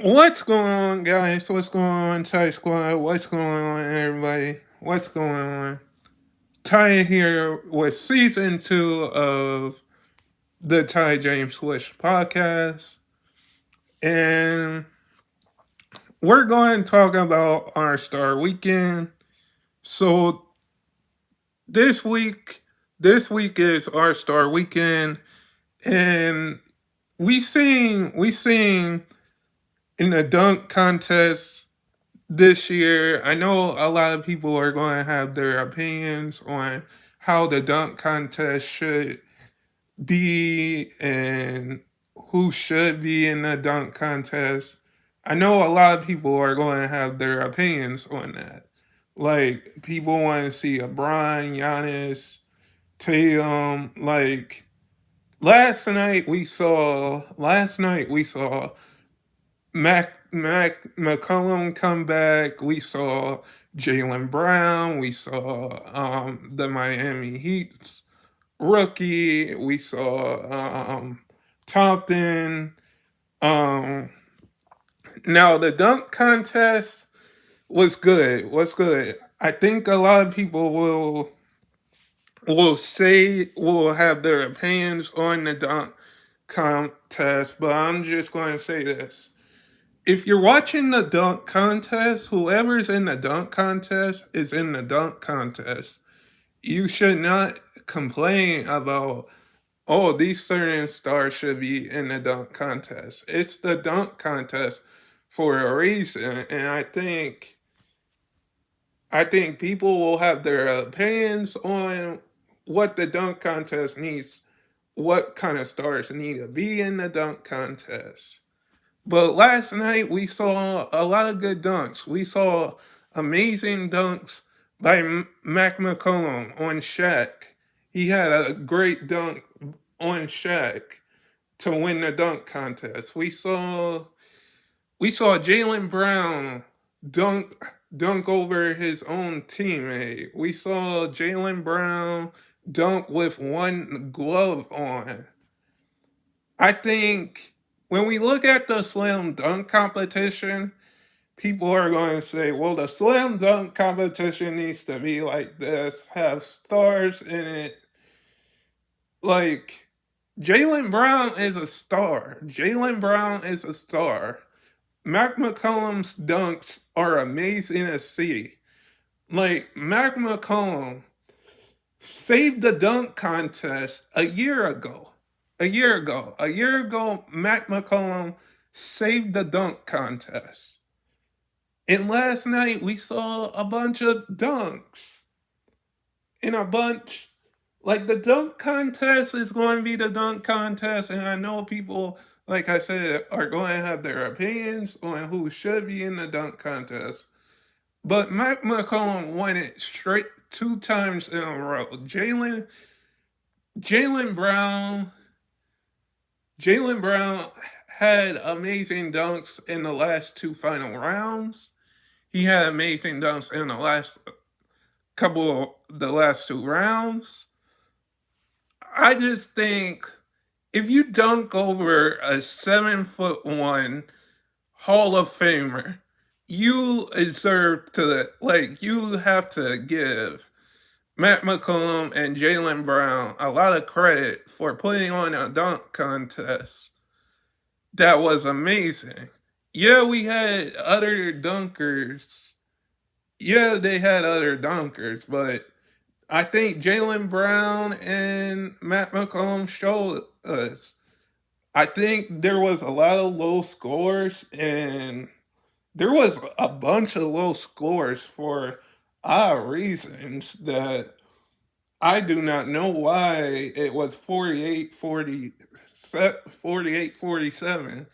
What's going on, guys? What's going on, Ty Squad? What's going on, everybody? What's going on? Ty here with season 2 of the Tyjameswish podcast, and we're going to talk about our star weekend. So this week, this week is our star weekend, and we seen in the dunk contest this year. I know a lot of people are going to have their opinions on how the dunk contest should be and who should be in the dunk contest. I know a lot of people are going to have their opinions on that. Like, people want to see a Brian, Giannis, Tatum. Like, last night we saw Mac McCollum come back. We saw Jalen Brown. We saw the Miami Heat's rookie. We saw Thompson. Um, Now the dunk contest was good. Was good. I think a lot of people will have their opinions on the dunk contest, but I'm just going to say this: if you're watching the dunk contest, whoever's in the dunk contest is in the dunk contest. You should not complain about, oh, these certain stars should be in the dunk contest. It's the dunk contest for a reason, and I think people will have their opinions on what the dunk contest needs, what kind of stars need to be in the dunk contest. But last night we saw a lot of good dunks. We saw amazing dunks by Mac McCollum on Shaq. He had a great dunk on Shaq to win the dunk contest. We saw Jalen Brown dunk dunk over his own teammate. We saw Jalen Brown dunk with one glove on. I think when we look at the slam dunk competition, people are going to say, well, the slam dunk competition needs to be like this, have stars in it. Like, Jalen Brown is a star. Jalen Brown is a star. Mac McCollum's dunks are amazing to see. Like, Mac McCollum saved the dunk contest a year ago. A year ago, Mac McCollum saved the dunk contest. And last night we saw a bunch of dunks. And a bunch, like, the dunk contest is going to be the dunk contest. And I know people, like I said, are going to have their opinions on who should be in the dunk contest. But Mac McCollum won it straight 2 times in a row. Jalen Brown, Jalen Brown had amazing dunks in the last 2 final rounds. He had amazing dunks in the last 2 rounds. I just think if you dunk over a 7'1" Hall of Famer, you deserve to, like, you have to give Matt McCollum and Jalen Brown a lot of credit for putting on a dunk contest that was amazing. Yeah, we had other dunkers. Yeah, they had other dunkers, but I think Jalen Brown and Matt McCollum showed us. I think there was a lot of low scores, and there was a bunch of low scores for odd reasons that I do not know why it was 48-47.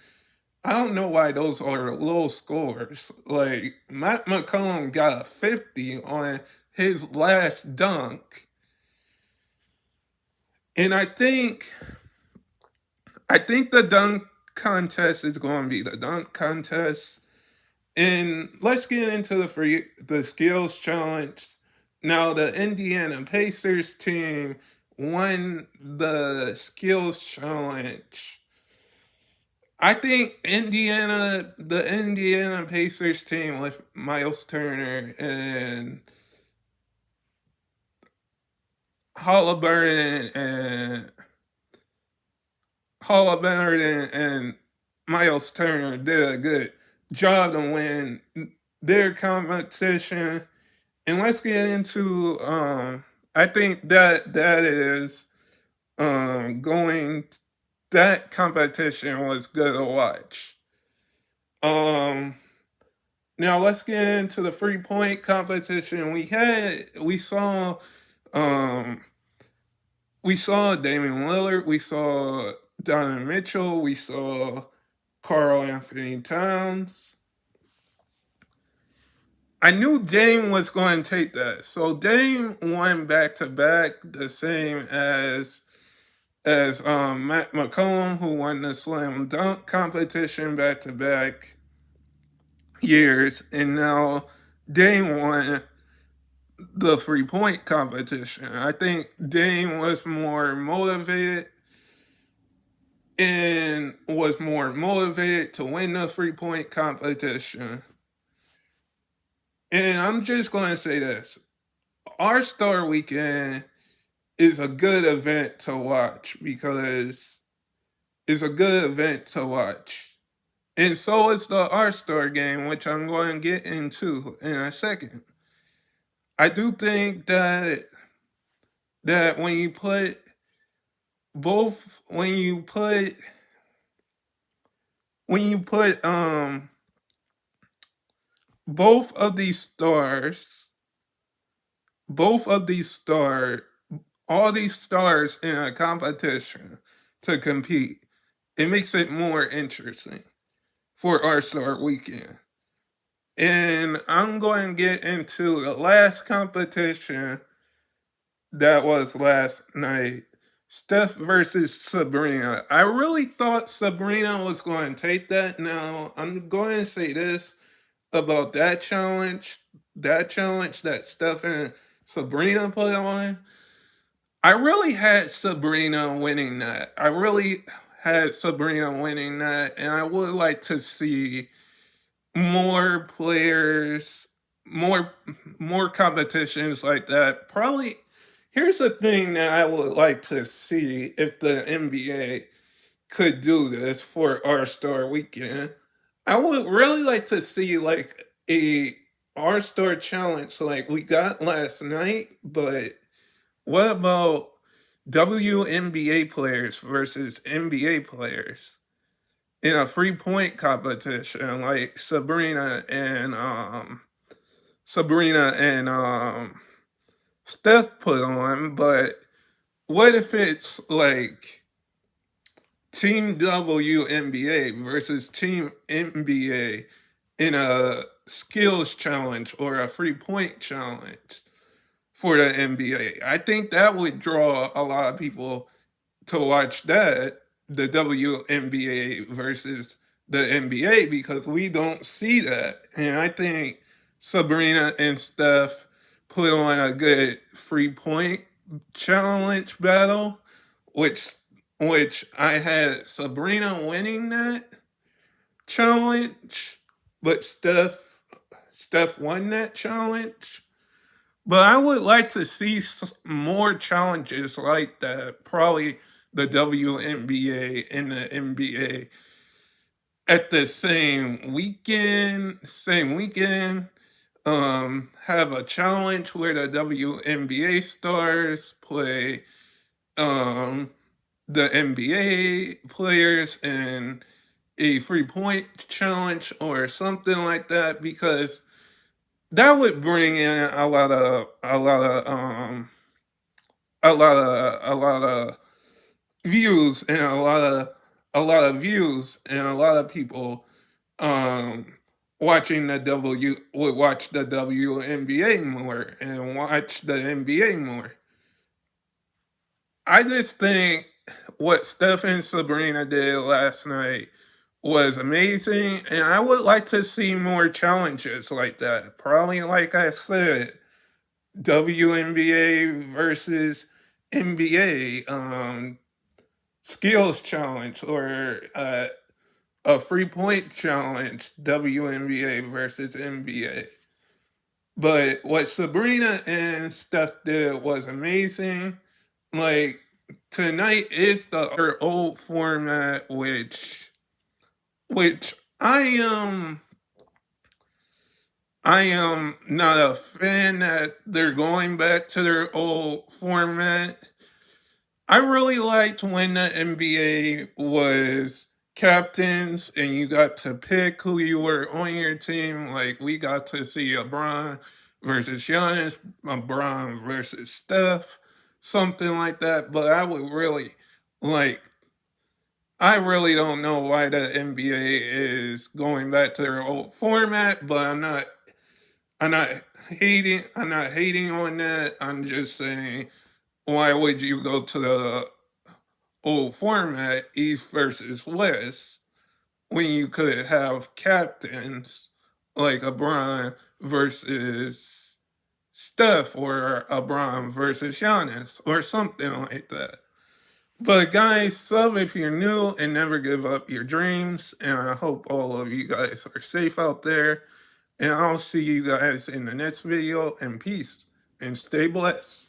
I don't know why those are low scores. Like, Matt McCollum got a 50 on his last dunk. And I think the dunk contest is going to be the dunk contest. And let's get into the skills challenge. Now, the Indiana Pacers team won the skills challenge. I think the Indiana Pacers team with Miles Turner and Halliburton and Halliburton and Miles Turner did a good job to win their competition. And let's get into I think that is going that competition was good to watch. Um Now let's get into the 3 point competition. Um we saw Damian Lillard, we saw Donovan Mitchell, we saw Carl Anthony Towns. I knew Dame was going to take that. So Dame won back to back, the same as Matt McCollum, who won the slam dunk competition back to back years, and now Dame won the 3 point competition. I think Dame was more motivated to win the 3 point competition. And I'm just going to say this: Our Star Weekend is a good event to watch because it's a good event to watch. And so is the All Star game, which I'm going to get into in a second. I do think that both when you put both of these stars both of these stars all these stars in a competition to compete, it makes it more interesting for our Star Weekend. And I'm going to get into the last competition that was last night. Steph versus Sabrina. I really thought Sabrina was going to take that. Now, I'm going to say this about that challenge that Steph and Sabrina put on. I really had Sabrina winning that. I really had Sabrina winning that, and I would like to see more players, more more competitions like that. Probably here's the thing that I would like to see if the NBA could do this for our Star Weekend. I would really like to see like a our Star challenge like we got last night, but what about WNBA players versus NBA players in a 3 point competition like Sabrina and Steph put on, but what if it's like Team WNBA versus Team NBA in a skills challenge or a 3 point challenge for the NBA? I think that would draw a lot of people to watch the WNBA versus the NBA, because we don't see that. And I think Sabrina and Steph put on a good 3 point challenge battle, which which I had Sabrina winning that challenge, but Steph won that challenge. But I would like to see more challenges like that. Probably the WNBA and the NBA at the same weekend. Have a challenge where the WNBA stars play um the NBA players in a 3 point challenge or something like that, because that would bring in a lot of views and a lot of people um watching the W would watch the WNBA more and watch the NBA more. I just think what Steph and Sabrina did last night was amazing, and I would like to see more challenges like that. Probably, like I said, WNBA versus NBA skills challenge, or a 3-point challenge, WNBA versus NBA. But what Sabrina and Steph did was amazing. Like, tonight is the old format, which I am not a fan that they're going back to their old format. I really liked when the NBA was captains and you got to pick who you were on your team. Like we got to see LeBron versus Giannis, LeBron versus Steph, something like that. But like I really don't know why the NBA is going back to their old format, but I'm not hating on that. I'm just saying why would you go to the old format, East versus West, when you could have captains like LeBron versus Steph or LeBron versus Giannis or something like that. But guys, sub if you're new and never give up your dreams. And I hope all of you guys are safe out there. And I'll see you guys in the next video. And peace and stay blessed.